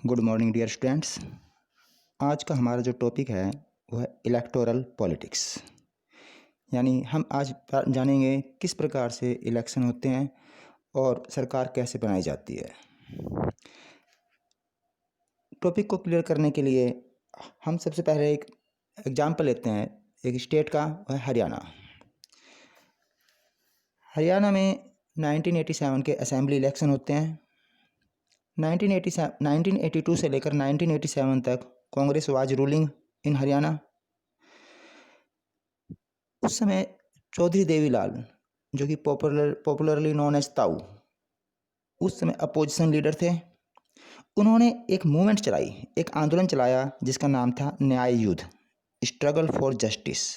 Good morning dear students. आज का हमारा जो टॉपिक है वह है इलेक्टोरल पॉलिटिक्स। यानी हम आज जानेंगे किस प्रकार से इलेक्शन होते हैं और सरकार कैसे बनाई जाती है। टॉपिक को क्लियर करने के लिए हम सबसे पहले एक एग्जाम्पल लेते हैं एक स्टेट का, वह है हरियाणा। हरियाणा में 1987 के असेंबली इलेक्शन होते हैं। 1982 से लेकर 1987 तक Congress was ruling in Haryana. उस समय चौधरी देवीलाल, जो कि पॉपुलरली नोन एज ताऊ, उस समय अपोजिशन लीडर थे। उन्होंने एक मूवमेंट चलाई, एक आंदोलन चलाया जिसका नाम था न्याय युद्ध, स्ट्रगल फॉर जस्टिस।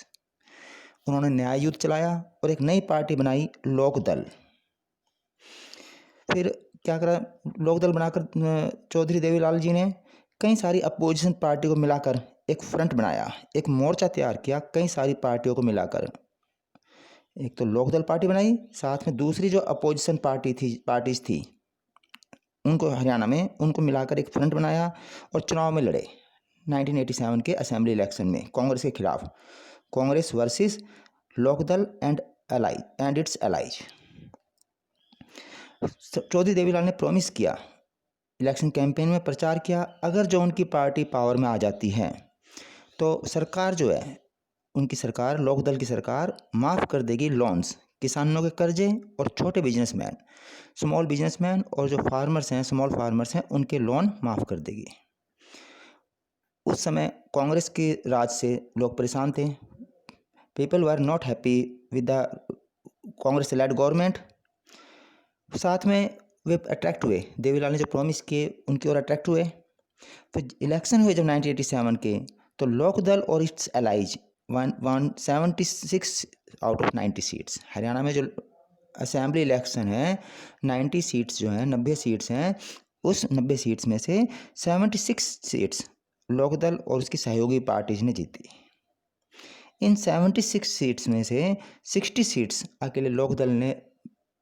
उन्होंने न्याय युद्ध चलाया और एक नई पार्टी बनाई, लोक दल। फिर क्या करा, लोक दल बनाकर चौधरी देवीलाल जी ने कई सारी अपोजिशन पार्टी को मिलाकर एक फ्रंट बनाया, एक मोर्चा तैयार किया कई सारी पार्टियों को मिलाकर। एक तो लोकदल पार्टी बनाई, साथ में दूसरी जो अपोजिशन पार्टीज थी उनको हरियाणा में उनको मिलाकर एक फ्रंट बनाया और चुनाव में लड़े 1987 के असेंबली इलेक्शन में कांग्रेस के खिलाफ। Congress versus Lokdal and its allies. Chaudhary Devilal ने प्रॉमिस किया, इलेक्शन कैंपेन में प्रचार किया, अगर जो उनकी पार्टी पावर में आ जाती है तो सरकार जो है उनकी सरकार, लोकदल की सरकार माफ़ कर देगी लोन्स, किसानों के कर्जे और छोटे बिजनेसमैन, स्मॉल बिजनेसमैन और जो फार्मर्स हैं, स्मॉल फार्मर्स हैं, उनके लोन माफ़ कर देगी। उस समय कांग्रेस के राज से लोग परेशान थे। People were not happy with the Congress lead government. साथ में वे अट्रैक्ट हुए, देवीलाल ने जो प्रॉमिस किए उनकी ओर अट्रैक्ट हुए। फिर इलेक्शन हुए जब 1987 के, तो लोकदल और it's allies 176 out of 90 seats. Haryana में जो असेंबली इलेक्शन है 90 सीट्स जो हैं, 90 सीट्स हैं, उस 90 सीट्स में से 76 सीट्स लोकदल और उसकी सहयोगी पार्टीज ने जीती। इन 76 सीट्स में से 60 सीट्स अकेले लोकदल ने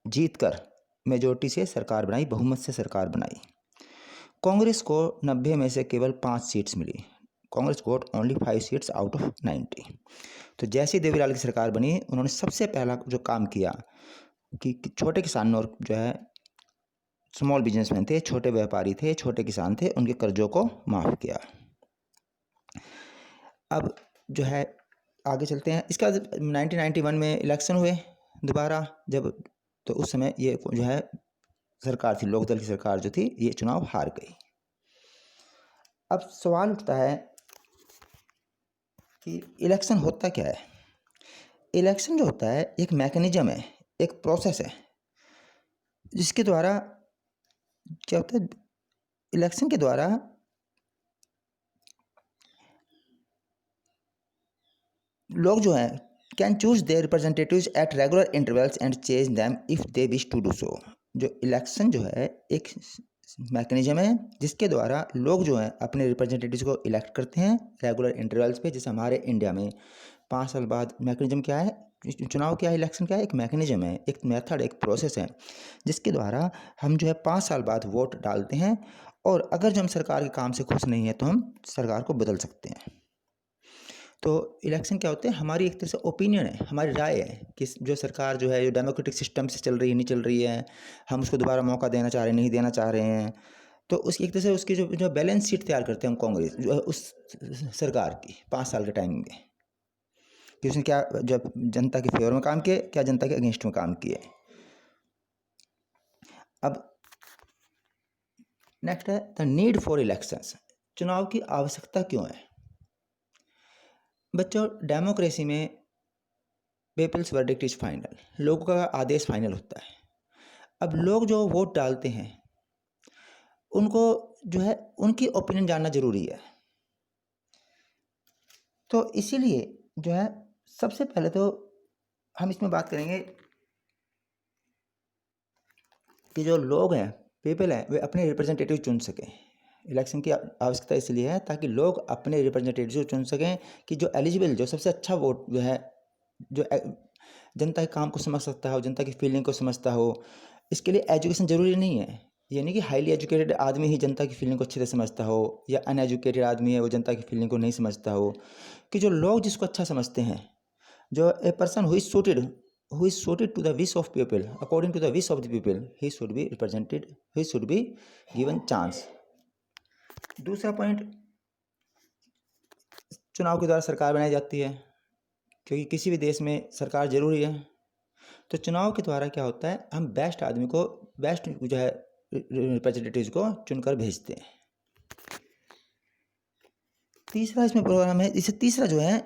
जीतकर मेजोरिटी से सरकार बनाई, बहुमत से सरकार बनाई। कांग्रेस को 90 में से केवल 5 सीट्स मिली। Congress got only 5 seats out of 90। तो जैसे ही देवीलाल की सरकार बनी, उन्होंने सबसे पहला जो काम किया कि छोटे किसानों और जो है स्मॉल बिजनेसमैन थे, छोटे व्यापारी थे, छोटे किसान थे, उनके कर्जों को माफ़ किया। अब जो है आगे चलते हैं। इसका 1991 में इलेक्शन हुए दोबारा, जब तो उस समय ये जो है सरकार थी, लोकदल की सरकार जो थी, ये चुनाव हार गई। अब सवाल उठता है कि इलेक्शन होता क्या है। इलेक्शन जो होता है एक मैकेनिज्म है, एक प्रोसेस है, जिसके द्वारा क्या होता है, इलेक्शन के द्वारा लोग जो हैं can choose their representatives at regular intervals and change them if they wish to do so. जो इलेक्शन जो है एक मैकेनिज्म है जिसके द्वारा लोग जो हैं अपने रिप्रेजेंटेटिव्स को इलेक्ट करते हैं रेगुलर इंटरवल्स पे। जैसे हमारे इंडिया में 5 साल बाद मैकेनिज्म क्या है, चुनाव क्या है, इलेक्शन क्या है, एक मैकेनिज्म है, एक मेथड, एक प्रोसेस है जिसके द्वारा हम जो है 5 साल बाद वोट डालते हैं, और अगर जो हम सरकार के काम से खुश नहीं है तो हम सरकार को बदल सकते हैं। तो इलेक्शन क्या होते हैं, हमारी एक तरह से ओपिनियन है, हमारी राय है कि जो सरकार जो है, जो डेमोक्रेटिक सिस्टम से चल रही है, नहीं चल रही है, हम उसको दोबारा मौका देना चाह रहे हैं, नहीं देना चाह रहे हैं। तो उसकी एक तरह से उसकी जो बैलेंस शीट तैयार करते हैं हम, कांग्रेस जो है उस सरकार की 5 साल के टाइम में, कि उसने क्या जब जनता के फेवर में काम किए, क्या जनता के अगेंस्ट में काम किए। अब नेक्स्ट है द नीड फॉर इलेक्शंस। चुनाव की आवश्यकता क्यों है। बच्चों, डेमोक्रेसी में पीपल्स वर्डिक्ट इज फाइनल, लोगों का आदेश फाइनल होता है। अब लोग जो वोट डालते हैं उनको जो है उनकी ओपिनियन जानना जरूरी है। तो इसीलिए जो है सबसे पहले तो हम इसमें बात करेंगे कि जो लोग हैं, पीपल हैं, वे अपने रिप्रेजेंटेटिव चुन सकें। इलेक्शन की आवश्यकता इसलिए है ताकि लोग अपने रिप्रेजेंटेटिव चुन सकें कि जो एलिजिबल, जो सबसे अच्छा वोट जो है, जो जनता के काम को समझ सकता हो, जनता की फीलिंग को समझता हो। इसके लिए एजुकेशन ज़रूरी नहीं है, ये नहीं कि हाईली एजुकेटेड आदमी ही जनता की फीलिंग को अच्छे से समझता हो, या अनएजुकेटेड आदमी है वो जनता की फीलिंग को नहीं समझता हो, कि जो लोग जिसको अच्छा समझते हैं, जो a person who is suited to the wish of people, according to the wish of the people, he should be represented, he should be given chance. दूसरा पॉइंट, चुनाव के द्वारा सरकार बनाई जाती है, क्योंकि किसी भी देश में सरकार जरूरी है। तो चुनाव के द्वारा क्या होता है, हम बेस्ट आदमी को, बेस्ट जो है रिप्रेजेंटेटिव्स को चुनकर भेजते हैं। तीसरा इसमें प्रोग्राम है, इसे तीसरा जो है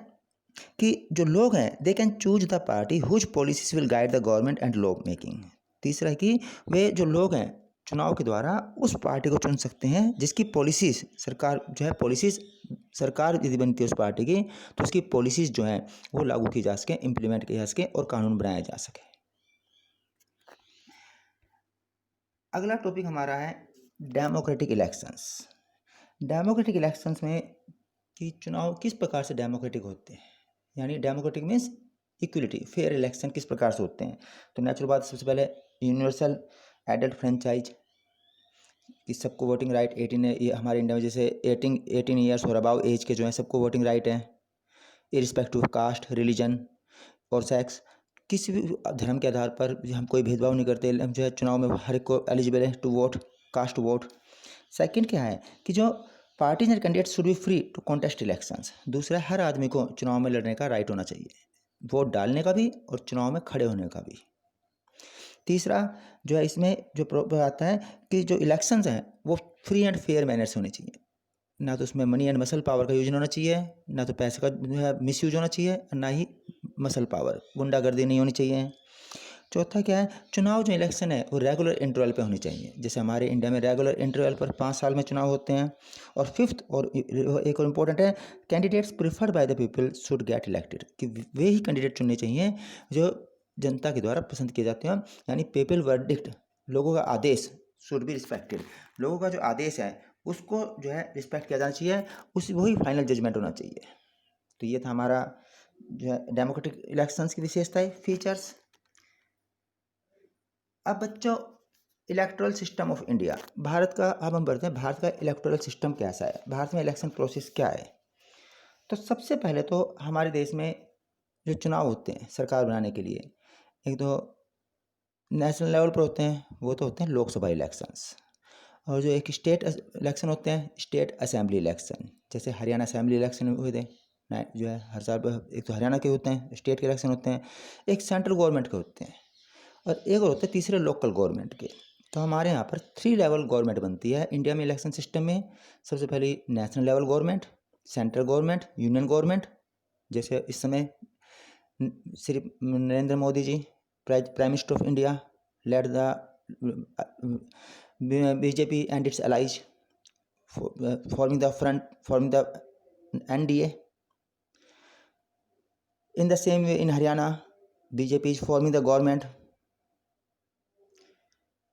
कि जो लोग हैं they can choose the party whose policies will guide the government and law making. तीसरा है कि वे जो लोग हैं चुनाव के द्वारा उस पार्टी को चुन सकते हैं जिसकी पॉलिसीज, सरकार जो है पॉलिसीज, सरकार यदि बनती है उस पार्टी की तो उसकी पॉलिसीज जो हैं वो लागू की जा सके, इम्प्लीमेंट किया जा सके और कानून बनाया जा सके। अगला टॉपिक हमारा है डेमोक्रेटिक इलेक्शंस। डेमोक्रेटिक इलेक्शंस में कि चुनाव किस प्रकार से डेमोक्रेटिक होते हैं, यानी democratic means equality, fair election किस प्रकार से होते हैं। तो नेचुरल बात, सबसे पहले यूनिवर्सल एडल्ट फ्रेंचाइज, कि सबको वोटिंग राइट 18, हमारे इंडिया में जैसे 18 ईयर्स और अबाव एज के जो है सबको वोटिंग राइट है, इरिस्पेक्टिव ऑफ कास्ट, रिलीजन और सेक्स। किसी भी धर्म के आधार पर हम कोई भेदभाव नहीं करते, हम जो है चुनाव में हर एक को एलिजिबल है to vote, cast vote. Second क्या है कि जो parties and candidates should be free to contest elections. दूसरा, हर आदमी को चुनाव में लड़ने का राइट होना चाहिए, वोट डालने का भी और चुनाव में खड़े होने का भी। तीसरा जो है इसमें जो आता है कि जो इलेक्शंस हैं वो फ्री एंड फेयर मैनर से होने चाहिए, ना तो उसमें मनी एंड मसल पावर का यूज होना चाहिए, ना तो पैसे का जो है मिस यूज होना चाहिए, ना ही मसल पावर, गुंडागर्दी नहीं होनी चाहिए। चौथा क्या है, चुनाव जो इलेक्शन है वो रेगुलर इंटरवल पे होनी चाहिए, जैसे हमारे इंडिया में रेगुलर इंटरवल पर 5 साल में चुनाव होते हैं। और फिफ्थ और एक और इम्पोर्टेंट है, candidates preferred by the people should get elected, कि वे ही कैंडिडेट चुनने चाहिए जो जनता के द्वारा पसंद किए जाते हैं, यानी पीपल वर्डिक्ट, लोगों का आदेश, शुड बी रिस्पेक्टेड, लोगों का जो आदेश है उसको जो है रिस्पेक्ट किया जाना चाहिए, उस वही फाइनल जजमेंट होना चाहिए। तो ये था हमारा जो है डेमोक्रेटिक इलेक्शंस की विशेषताएं, फीचर्स। अब बच्चों, electoral system of India, Bharat का, अब हम बढ़ते हैं भारत का इलेक्टोरल सिस्टम कैसा है, भारत में इलेक्शन प्रोसेस क्या है। तो सबसे पहले तो हमारे देश में जो चुनाव होते हैं सरकार बनाने के लिए, एक तो नेशनल लेवल पर होते हैं, वो तो होते हैं लोकसभा इलेक्शंस, और जो एक स्टेट इलेक्शन होते हैं, स्टेट असेंबली इलेक्शन, जैसे हरियाणा असेंबली इलेक्शन हुए थे जो है हर साल, एक तो हरियाणा के होते हैं स्टेट के इलेक्शन होते हैं, एक सेंट्रल गवर्नमेंट के होते हैं, और एक और होते हैं तीसरे लोकल गवर्नमेंट के। तो हमारे यहाँ पर 3 लेवल गवर्नमेंट बनती है इंडिया में इलेक्शन सिस्टम में। सबसे पहले national level government, central government, union government, जैसे इस समय Shri Narendra Modi ji prime minister of India led the BJP and its allies forming the NDA. In the same way in Haryana, BJP is forming the government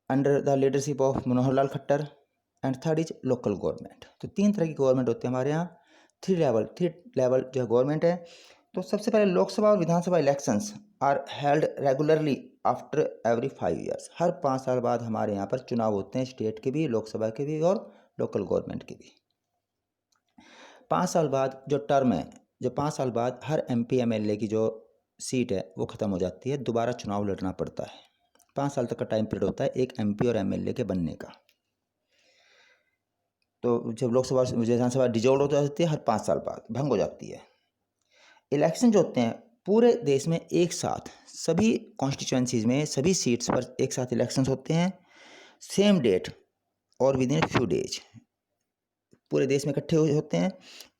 under the leadership of Manohar Lal Khattar, and third is local government. तो 3 तरह की government होती है हमारे यहाँ, 3 level जो है government है। तो सबसे पहले लोकसभा और Vidhan Sabha elections are held regularly after every 5 years, हर 5 साल बाद हमारे यहाँ पर चुनाव होते हैं, स्टेट के भी, लोकसभा के भी और लोकल गवर्नमेंट के भी। 5 साल बाद जो टर्म है, जो 5 साल बाद हर MP MLA की जो सीट है वो ख़त्म हो जाती है, दोबारा चुनाव लड़ना पड़ता है। 5 साल तक का टाइम पीरियड होता है एक MP और MLA के बनने का। तो जब लोकसभा विधानसभा डिजोल्व हो जाती है हर 5 साल बाद, भंग हो जाती है। इलेक्शन जो होते हैं पूरे देश में एक साथ, सभी कॉन्स्टिट्यूएंसीज में सभी सीट्स पर एक साथ इलेक्शंस होते हैं, सेम डेट और विद इन फ्यू डेज पूरे देश में इकट्ठे होते हैं।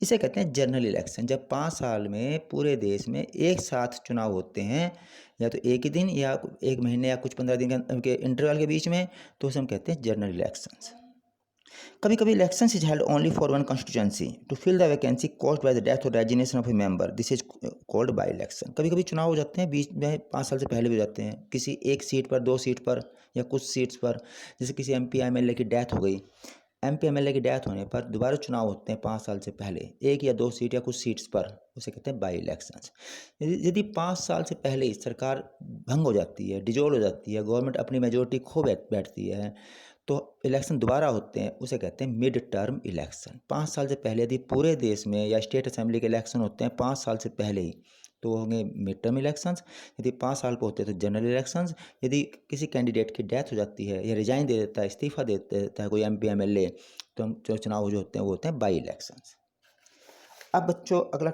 इसे कहते हैं जनरल इलेक्शन, जब 5 साल में पूरे देश में एक साथ चुनाव होते हैं, या तो एक ही दिन या एक महीने या कुछ 15 दिन के इंटरवल के बीच में, तो उसे हम कहते हैं जनरल इलेक्शंस। कभी कभी election is held only for one constituency to fill the vacancy caused by the death और resignation of a member, this is called by election. कभी कभी चुनाव हो जाते हैं बीच में, 5 साल से पहले भी हो जाते हैं, किसी एक सीट पर, 2 सीट पर या कुछ सीट्स पर, जैसे किसी MP MLA की डेथ हो गई, MP MLA की डेथ होने पर दोबारा चुनाव होते हैं 5 साल से पहले, 1 या 2 सीट या कुछ सीट्स पर, उसे कहते हैं बाई इलेक्शंस। यदि 5 साल से पहले ही सरकार भंग हो जाती है, डिसॉल्व हो जाती है, गवर्नमेंट अपनी मेजॉरिटी खो बैठती है, तो इलेक्शन दोबारा होते हैं, उसे कहते हैं मिड टर्म इलेक्शन। 5 साल से पहले यदि पूरे देश में या स्टेट असेंबली के इलेक्शन होते हैं 5 साल से पहले ही, तो वो होंगे मिड टर्म इलेक्शंस। यदि 5 साल पे होते हैं तो जनरल इलेक्शंस। यदि किसी कैंडिडेट की डेथ हो जाती है या रिजाइन दे देता है, इस्तीफा दे देता है कोई MP MLA, तो हम जो चुनाव जो होते हैं वो होते हैं बाई इलेक्शंस। अब बच्चों अगला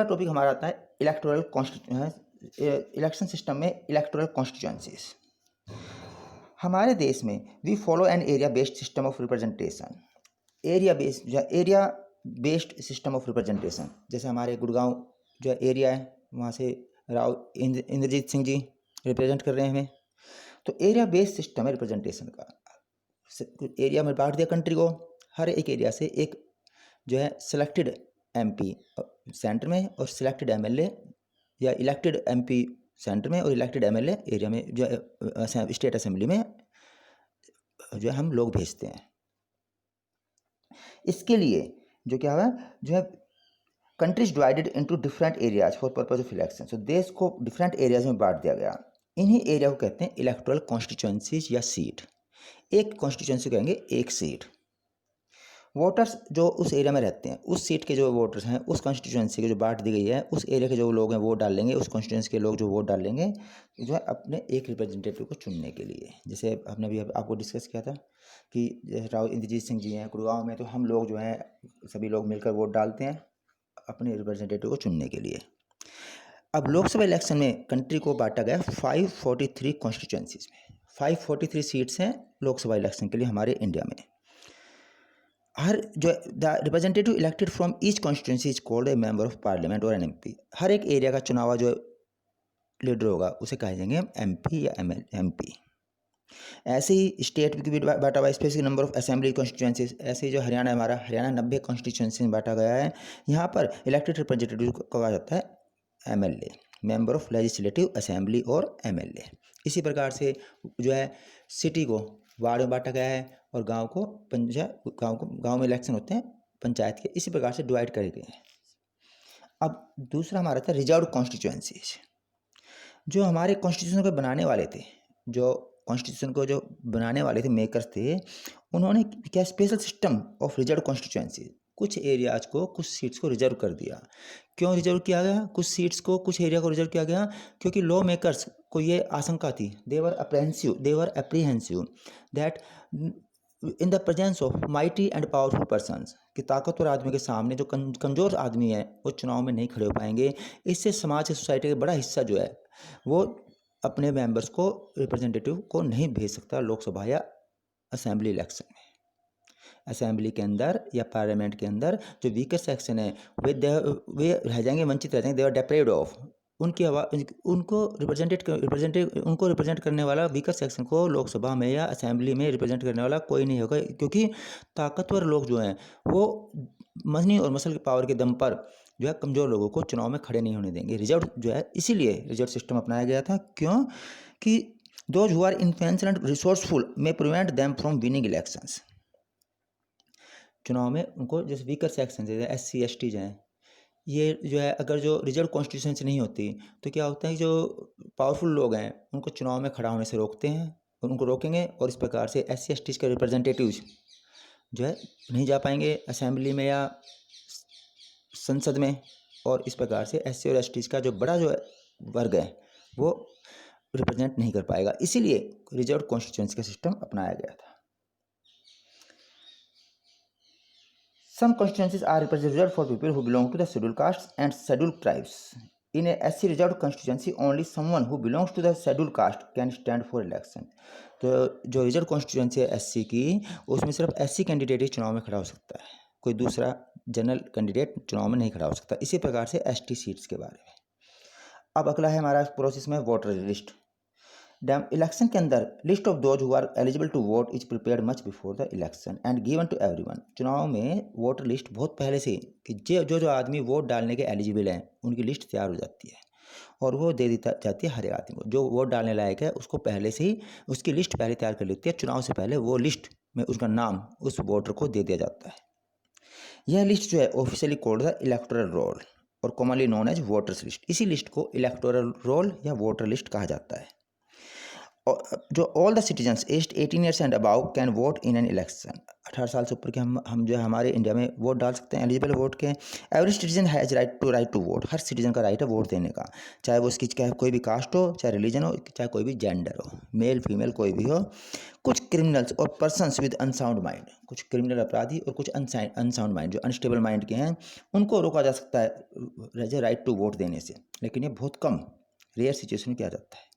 टॉपिक हमारा आता है इलेक्शन सिस्टम में इलेक्टोरल कॉन्स्टिट्यूएंसीज। हमारे देश में we follow an area based system of representation. Area based system of representation, जैसे हमारे गुड़गांव जो एरिया है वहाँ से राव इंद्रजीत सिंह जी रिप्रेजेंट कर रहे हैं हमें। तो एरिया बेस्ड सिस्टम है रिप्रेजेंटेशन का। एरिया में बांट दिया कंट्री को, हर एक एरिया से एक जो है सिलेक्टेड MP सेंटर में और सिलेक्टेड MLA या इलेक्टेड MP सेंटर में और इलेक्टेड MLA एरिया में जो स्टेट असेंबली में जो है हम लोग भेजते हैं। इसके लिए जो क्या हुआ, जो है countries divided into different areas for purpose of election. तो देश को डिफरेंट एरियाज में बांट दिया गया। इन्हीं एरिया को कहते हैं इलेक्टोरल कॉन्स्टिट्यूएंसीज या सीट। एक कॉन्स्टिट्यूएंसी कहेंगे एक सीट। वोटर्स जो उस एरिया में रहते हैं, उस सीट के जो वोटर्स हैं, उस कॉन्स्टिट्यूएंसी की जो बांट दी गई है, उस एरिया के जो लोग हैं वोट डाल लेंगे, उस कॉन्स्टिट्यूएंसी के लोग जो वोट डाल लेंगे जो है अपने एक रिप्रेजेंटेटिव को चुनने के लिए। जैसे हमने भी आपको डिस्कस किया था कि राव इंद्रजीत सिंह जी हैं गुड़गांव में, तो हम लोग जो हैं सभी लोग मिलकर वोट डालते हैं अपने रिप्रेजेंटेटिव को चुनने के लिए। अब लोकसभा इलेक्शन में कंट्री को बांटा गया 543 कॉन्स्टिट्यूएंसीज में। 543 सीट्स हैं लोकसभा इलेक्शन के लिए हमारे इंडिया में। हर जो the representative elected from each constituency is called a member of parliament और एन MP। हर एक एरिया का चुनाव जो लीडर होगा उसे कहे जाएंगे MP या MP। ऐसे ही स्टेट की भी बांटा हुआ specific number of assembly constituencies. ऐसे ही जो हरियाणा हमारा हरियाणा 90 कॉन्स्टिट्यूंसी में बांटा गया है। यहाँ पर इलेक्टेड रिप्रेजेंटेटिव को कहा जाता है MLA, member of legislative assembly और MLA। इसी प्रकार से जो है सिटी को वार्ड में बांटा गया है और गांव में इलेक्शन होते हैं पंचायत के, इसी प्रकार से डिवाइड करे गए हैं। अब दूसरा हमारा था रिजर्व कॉन्स्टिट्यूएंसीज। जो हमारे कॉन्स्टिट्यूशन को बनाने वाले थे, जो बनाने वाले थे मेकर्स थे, उन्होंने क्या special system of reserve constituency, कुछ एरियाज को, कुछ सीट्स को रिजर्व कर दिया। क्यों रिजर्व किया गया कुछ सीट्स को, कुछ एरिया को रिजर्व किया गया? क्योंकि लॉ मेकर्स को ये आशंका थी, they were apprehensive that in the presence of mighty and powerful persons, कि ताकतवर आदमी के सामने जो कमज़ोर आदमी है वो चुनाव में नहीं खड़े हो पाएंगे। इससे समाज या सोसाइटी का बड़ा हिस्सा जो है वो अपने मेंबर्स को, रिप्रेजेंटेटिव को नहीं भेज सकता लोकसभा या असेंबली इलेक्शन में। असेंबली के अंदर या पार्लियामेंट के अंदर जो वीकर सेक्शन है वे रह जाएंगे, वंचित रह जाएंगे, दे आर डेप्राइव्ड ऑफ। उनकी आवाज़ उनको रिप्रेजेंट करने वाला वीकर सेक्शन को लोकसभा में या असेंबली में रिप्रेजेंट करने वाला कोई नहीं होगा, क्योंकि ताकतवर लोग जो हैं वो मनी और मसल की पावर के दम पर जो है कमज़ोर लोगों को चुनाव में खड़े नहीं होने देंगे। रिजर्व जो है, इसीलिए रिजर्व सिस्टम अपनाया गया था। क्यों? कि those who are influential and resourceful may prevent them from winning elections. चुनाव में उनको जैसे वीकर सेक्शन जैसे SC ST हैं, ये जो है अगर जो रिजर्व कॉन्स्टिट्यूशन नहीं होती तो क्या होता है कि जो पावरफुल लोग हैं उनको चुनाव में खड़ा होने से रोकते हैं, उनको रोकेंगे और इस प्रकार से SC ST के रिप्रेजेंटेटिव्स जो है नहीं जा पाएंगे असेंबली में या संसद में, और इस प्रकार से SC और ST का जो बड़ा जो वर्ग है वो रिप्रेजेंट नहीं कर पाएगा। इसीलिए रिजर्व कॉन्स्टिट्यूएंसी का सिस्टम अपनाया गया था। Some constituencies are reserved for people who belong to the scheduled castes and scheduled tribes. In a SC reserved constituency, only someone who belongs to the scheduled caste can stand for election. तो जो reserve constituency है SC की, उसमें सिर्फ SC candidate ही चुनाव में खड़ा हो सकता है, कोई दूसरा जनरल कैंडिडेट चुनाव में नहीं खड़ा हो सकता। इसी प्रकार से ST सीट्स के बारे में। अब अगला है हमारा प्रोसेस में वोटर लिस्ट। इलेक्शन के अंदर list of those who are eligible to vote is prepared much before the election and given to everyone. चुनाव में वोटर लिस्ट बहुत पहले से कि जो आदमी वोट डालने के एलिजिबल हैं उनकी लिस्ट तैयार हो जाती है और वो दे दी जाती है हर एक आदमी को। जो वोट डालने लायक है उसको पहले से ही उसकी लिस्ट पहले तैयार कर लेती है, चुनाव से पहले वो लिस्ट में उसका नाम उस वोटर को दे दिया जाता है। यह लिस्ट जो है officially called the electoral roll और commonly known as voters list. इसी लिस्ट को इलेक्टोरल रोल या वोटर लिस्ट कहा जाता है। जो all the citizens aged 18 years and above can vote in an election. 18 साल से ऊपर के हम जो है हमारे इंडिया में वोट डाल सकते हैं, एलिजिबल वोट के। Every citizen has right to vote. हर सिटीजन का राइट है वोट देने का, चाहे वो उसकी चाहे कोई भी कास्ट हो, चाहे रिलीजन हो, चाहे कोई भी जेंडर हो, मेल फीमेल कोई भी हो। कुछ क्रिमिनल्स और पर्सनस विद अनसाउंड माइंड, कुछ क्रिमिनल अपराधी और कुछ अनसाउंड माइंड जो अनस्टेबल माइंड के हैं, उनको रोका जा सकता है राइट टू वोट देने से, लेकिन ये बहुत कम रेयर सिचुएशन में किया जाता है।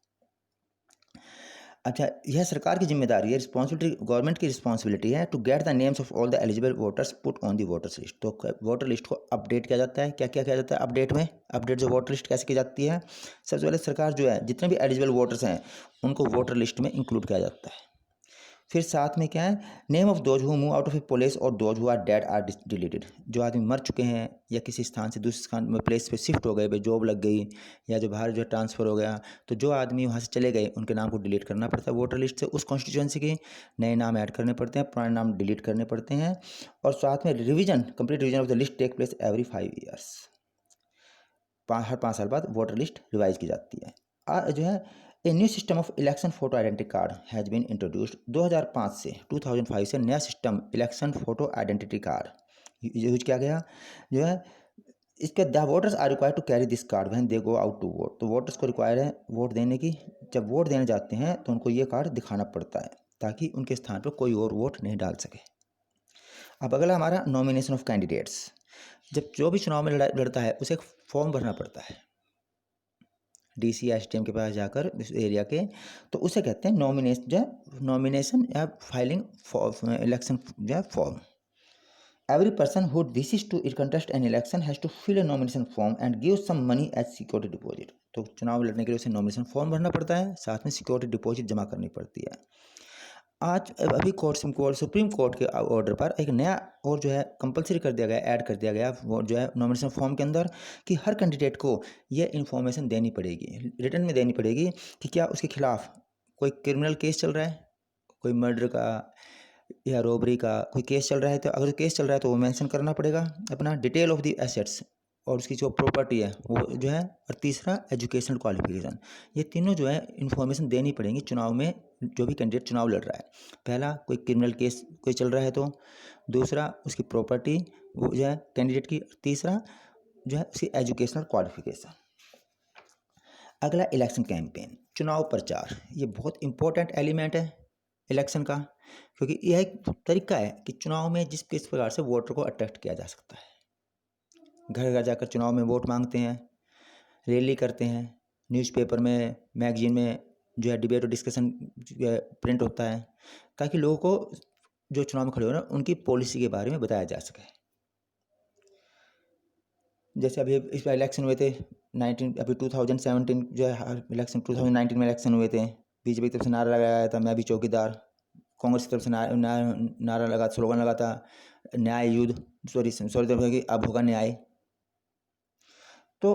अच्छा, यह सरकार की जिम्मेदारी है, रिस्पॉन्सिबिलिटी गवर्नमेंट की रिस्पॉन्सिबिलिटी है to get the names of all the eligible voters put on the voters list. तो वोटर लिस्ट को अपडेट किया जाता है। क्या क्या किया जाता है अपडेट में? अपडेट जो वोटर लिस्ट कैसे की जाती है? सबसे पहले सरकार जो है जितने भी एलिजिबल वोटर्स हैं उनको वोटर लिस्ट में इंक्लूड किया जाता है। फिर साथ में क्या है, name of those who move out of a place और those who are dead are deleted. जो आदमी मर चुके हैं या किसी स्थान से दूसरे स्थान में प्लेस पे शिफ्ट हो गए, भाई जॉब लग गई या जो बाहर जो ट्रांसफ़र हो गया, तो जो आदमी वहाँ से चले गए उनके नाम को डिलीट करना पड़ता है वोटर लिस्ट से। उस कॉन्स्टिट्यूएंसी के नए नाम ऐड करने पड़ते हैं, पुराने नाम डिलीट करने पड़ते हैं। और साथ में revision, complete revision of the list take place every 5 years. हर 5 साल बाद वोटर लिस्ट रिवाइज की जाती है। जो है a new system of election photo identity card has been introduced. 2005 से 2005 से नया system election photo identity card use किया गया। जो है इसके the voters are required to carry this card when they go out to vote. तो voters को रिक्वायर है वोट देने की, जब वोट देने जाते हैं तो उनको ये कार्ड दिखाना पड़ता है ताकि उनके स्थान पर कोई और वोट नहीं डाल सके। अब अगला हमारा नॉमिनेशन ऑफ कैंडिडेट्स। जब जो भी चुनाव में लड़ता है उसे एक फॉर्म भरना पड़ता है डीसी या एसडीएम के पास जाकर इस एरिया के, तो उसे कहते हैं नॉमिनेशन या फाइलिंग इलेक्शन जो है form. Every person who wishes to contest an election has to fill a nomination form and give some money as security deposit. तो चुनाव लड़ने के लिए उसे नॉमिनेशन फॉर्म भरना पड़ता है, साथ में सिक्योरिटी डिपॉजिट जमा करनी पड़ती है। आज अभी सुप्रीम कोर्ट के ऑर्डर पर एक नया और जो है कंपलसरी कर दिया गया, ऐड कर दिया गया वो जो है नॉमिनेशन फॉर्म के अंदर कि हर कैंडिडेट को ये इन्फॉर्मेशन देनी पड़ेगी, रिटर्न में देनी पड़ेगी कि क्या उसके खिलाफ कोई क्रिमिनल केस चल रहा है, कोई मर्डर का या रॉबरी का कोई केस चल रहा है। तो अगर केस चल रहा है तो वो मेंशन करना पड़ेगा अपना डिटेल ऑफ द एसेट्स और उसकी जो प्रॉपर्टी है वो जो है, और तीसरा एजुकेशनल क्वालिफिकेशन। ये तीनों जो है इन्फॉर्मेशन देनी पड़ेंगी चुनाव में जो भी कैंडिडेट चुनाव लड़ रहा है। पहला कोई क्रिमिनल केस कोई चल रहा है तो, दूसरा उसकी प्रॉपर्टी वो जो है कैंडिडेट की, तीसरा जो है उसकी एजुकेशनल क्वालिफिकेशन। अगला इलेक्शन कैंपेन, चुनाव प्रचार। ये बहुत इंपॉर्टेंट एलिमेंट है इलेक्शन का, क्योंकि यह एक तरीका है कि चुनाव में किस प्रकार से वोटर को अट्रैक्ट किया जा सकता है। घर घर जाकर चुनाव में वोट मांगते हैं, रैली करते हैं, न्यूज़पेपर में मैगजीन में जो है डिबेट और डिस्कशन जो है प्रिंट होता है, ताकि लोगों को जो चुनाव में खड़े हो रहे हैं उनकी पॉलिसी के बारे में बताया जा सके। जैसे अभी इस बार इलेक्शन हुए थे 2017 जो है इलेक्शन 2019 में इलेक्शन हुए थे, बीजेपी की तरफ से नारा लगाया गया था मैं भी चौकीदार, कांग्रेस की तरफ से नारा लगा, स्लोगन लगा था न्याय युद्ध, सॉरी अब होगा न्याय। तो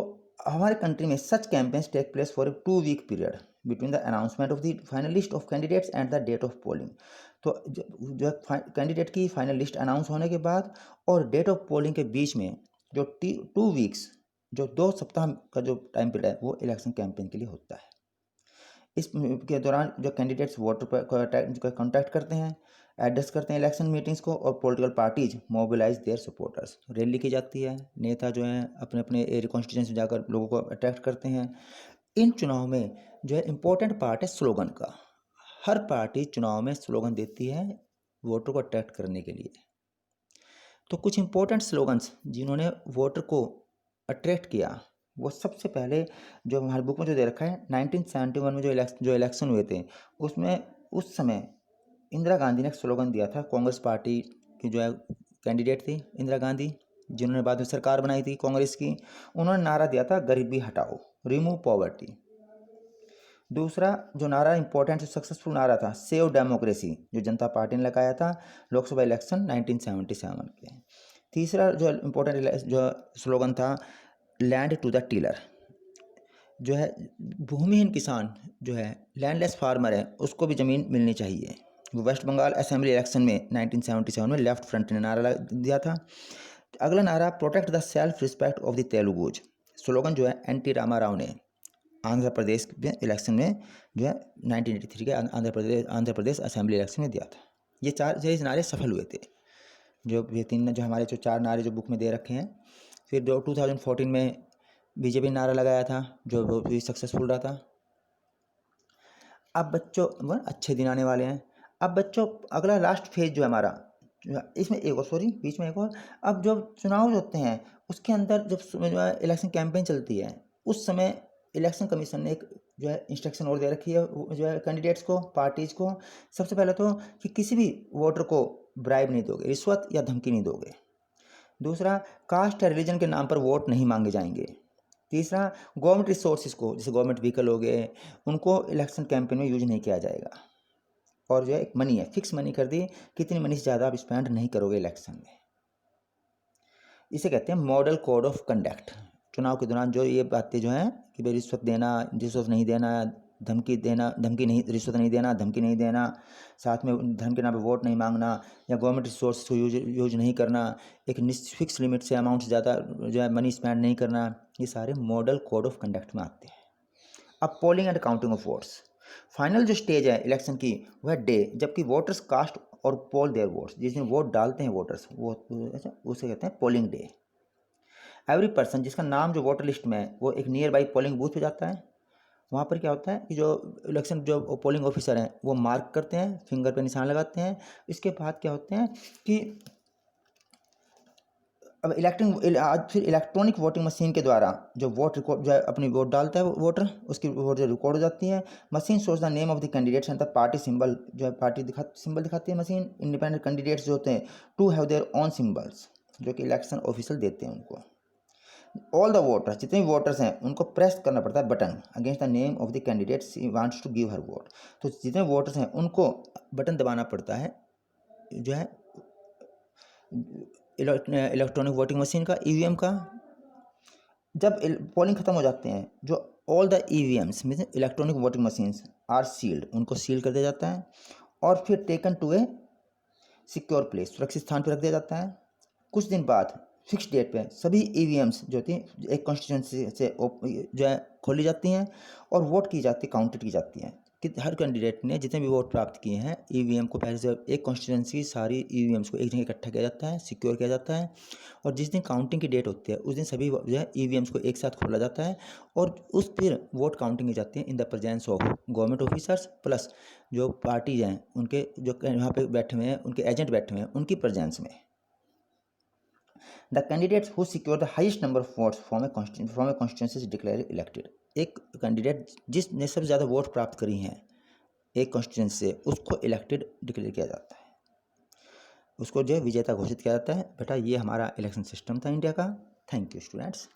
हमारे कंट्री में such campaigns take place for a 2 week period between the announcement of the final list of candidates and the date of polling. तो जो कैंडिडेट की फाइनल लिस्ट अनाउंस होने के बाद और डेट ऑफ पोलिंग के बीच में जो 2 वीक्स जो 2 सप्ताह का जो टाइम पीरियड है वो इलेक्शन कैंपेन के लिए होता है। इस के दौरान जो कैंडिडेट्स वोटर पर कॉन्टैक्ट करते हैं, एड्रेस करते हैं इलेक्शन मीटिंग्स को, और political parties mobilize their supporters. Rally की जाती है, नेता जो हैं अपने अपने एरिया कॉन्स्टिट्यूंसी में जाकर लोगों को अट्रैक्ट करते हैं। इन चुनाव में जो है इम्पोर्टेंट पार्ट है स्लोगन का। हर पार्टी चुनाव में स्लोगन देती है वोटर को अट्रैक्ट करने के लिए। तो कुछ इंपॉर्टेंट स्लोगन्स जिन्होंने वोटर को अट्रैक्ट किया, वो सबसे पहले जो हमारी बुक में जो दे रखा है 1971 में जो इलेक्शन हुए थे उसमें उस समय इंदिरा गांधी ने एक स्लोगन दिया था। कांग्रेस पार्टी की जो है कैंडिडेट थी इंदिरा गांधी, जिन्होंने बाद में सरकार बनाई थी कांग्रेस की। उन्होंने नारा दिया था गरीबी हटाओ, रिमूव पॉवर्टी। दूसरा जो नारा इंपॉर्टेंट जो सक्सेसफुल नारा था सेव डेमोक्रेसी, जो जनता पार्टी ने लगाया था लोकसभा इलेक्शन 1977 के। तीसरा जो इम्पोर्टेंट जो स्लोगन था लैंड टू द टीलर। जो है भूमिहीन किसान जो है लैंडलेस फार्मर है उसको भी ज़मीन मिलनी चाहिए। वेस्ट बंगाल असेंबली इलेक्शन में 1977 में लेफ्ट फ्रंट ने नारा दिया था। अगला नारा protect the self respect of the Telugus, slogan जो है एन टी रामा राव ने आंध्र प्रदेश में इलेक्शन में जो है 1983 के आंध्र प्रदेश असेंबली इलेक्शन में दिया था। ये नारे सफल हुए थे। जो ये तीन जो हमारे जो 4 नारे जो बुक में दे रखे हैं। फिर जो 2014 में बीजेपी ने नारा लगाया था जो वो भी सक्सेसफुल रहा था। अब बच्चों अच्छे दिन आने वाले हैं। अब बच्चों अगला लास्ट फेज जो है हमारा, इसमें एक और बीच में एक और, अब जो चुनाव होते हैं उसके अंदर जब जो है इलेक्शन कैंपेन चलती है उस समय इलेक्शन कमीशन ने एक जो है इंस्ट्रक्शन और दे रखी है जो है कैंडिडेट्स को, पार्टीज को। सबसे पहले तो कि किसी भी वोटर को ब्राइब नहीं दोगे, रिश्वत या धमकी नहीं दोगे। दूसरा, कास्ट या रिलीजन के नाम पर वोट नहीं मांगे जाएंगे। तीसरा, गवर्नमेंट रिसोर्सेज को जैसे गवर्नमेंट व्हीकल हो गए उनको इलेक्शन कैंपेन में यूज नहीं किया जाएगा। और जो है एक मनी है, फिक्स मनी कर दी, कितनी मनी से ज़्यादा आप स्पेंड नहीं करोगे इलेक्शन में। इसे कहते हैं मॉडल कोड ऑफ कंडक्ट। चुनाव के दौरान जो ये बातें जो हैं कि भाई रिश्वत देना, रिश्वत नहीं देना, धमकी देना, धमकी नहीं, रिश्वत नहीं देना, धमकी नहीं देना, साथ में धन के नाम पर वोट नहीं मांगना या गवर्नमेंट रिसोर्स को यूज नहीं करना, एक फिक्स लिमिट से अमाउंट से ज़्यादा जो है मनी स्पेंड नहीं करना, ये सारे मॉडल कोड ऑफ कंडक्ट में आते हैं। अब polling and counting of votes. Final जो स्टेज है इलेक्शन की वह डे जबकि वोटर्स कास्ट और पोल देयर वोट्स, जिस दिन वोट डालते हैं वोटर्स वो उसे कहते हैं पोलिंग डे। एवरी पर्सन जिसका नाम जो वोटर लिस्ट में है वो एक नियर बाई पोलिंग बूथ पे जाता है। वहाँ पर क्या होता है कि जो इलेक्शन जो पोलिंग ऑफिसर हैं वो मार्क करते हैं, फिंगर पे निशान लगाते हैं। इसके बाद क्या होते हैं कि अब फिर इलेक्ट्रॉनिक वोटिंग मशीन के द्वारा जो वोट रिकॉर्ड जो है अपनी वोट डालता है वोटर, उसकी वोट जो रिकॉर्ड हो जाती है। Machine shows the name of the candidates and the party symbol, जो है पार्टी सिंबल दिखाती है मशीन। इंडिपेंडेंट कैंडिडेट्स जो होते हैं to have their own symbols, जो कि इलेक्शन ऑफिशियल देते हैं उनको। ऑल द वोटर्स, जितने भी वोटर्स हैं उनको प्रेस करना पड़ता है button against the name of the candidates he wants to give her vote. तो जितने वोटर्स हैं उनको बटन दबाना पड़ता है जो है इलेक्ट्रॉनिक वोटिंग मशीन का, ईवीएम का। जब पोलिंग खत्म हो जाते हैं जो all the EVMs mean electronic voting machines are sealed, उनको सील कर दिया जाता है और फिर taken to a secure place, सुरक्षित स्थान पर रख दिया जाता है। कुछ दिन बाद फिक्स डेट पे सभी ईवीएम्स जो होती हैं एक कॉन्स्टिट्यूंसी से जो है खोली जाती हैं और वोट की जाती है, काउंटेड की जाती हैं कि हर कैंडिडेट ने जितने भी वोट प्राप्त किए हैं। ईवीएम को पहले से एक कॉन्स्टिट्यूंसी की सारी ईवीएम्स को एक जगह इकट्ठा किया जाता है, सिक्योर किया जाता है और जिस दिन काउंटिंग की डेट होती है उस दिन सभी जो है ईवीएम्स को एक साथ खोला जाता है और उस फिर वोट काउंटिंग की जाती है इन the presence of government officers plus जो पार्टीज हैं उनके जो यहाँ पे बैठे हुए हैं, उनके एजेंट बैठे हुए हैं, उनकी प्रेजेंस में। The candidates who secure the highest number of votes from A constituency is declared elected. एक कैंडिडेट जिसने सबसे ज़्यादा वोट प्राप्त करी हैं एक कॉन्स्टिट्यूंसी से उसको इलेक्टेड डिक्लेयर किया जाता है, उसको जो है विजेता घोषित किया जाता है। बेटा ये हमारा इलेक्शन सिस्टम था इंडिया का। Thank you students.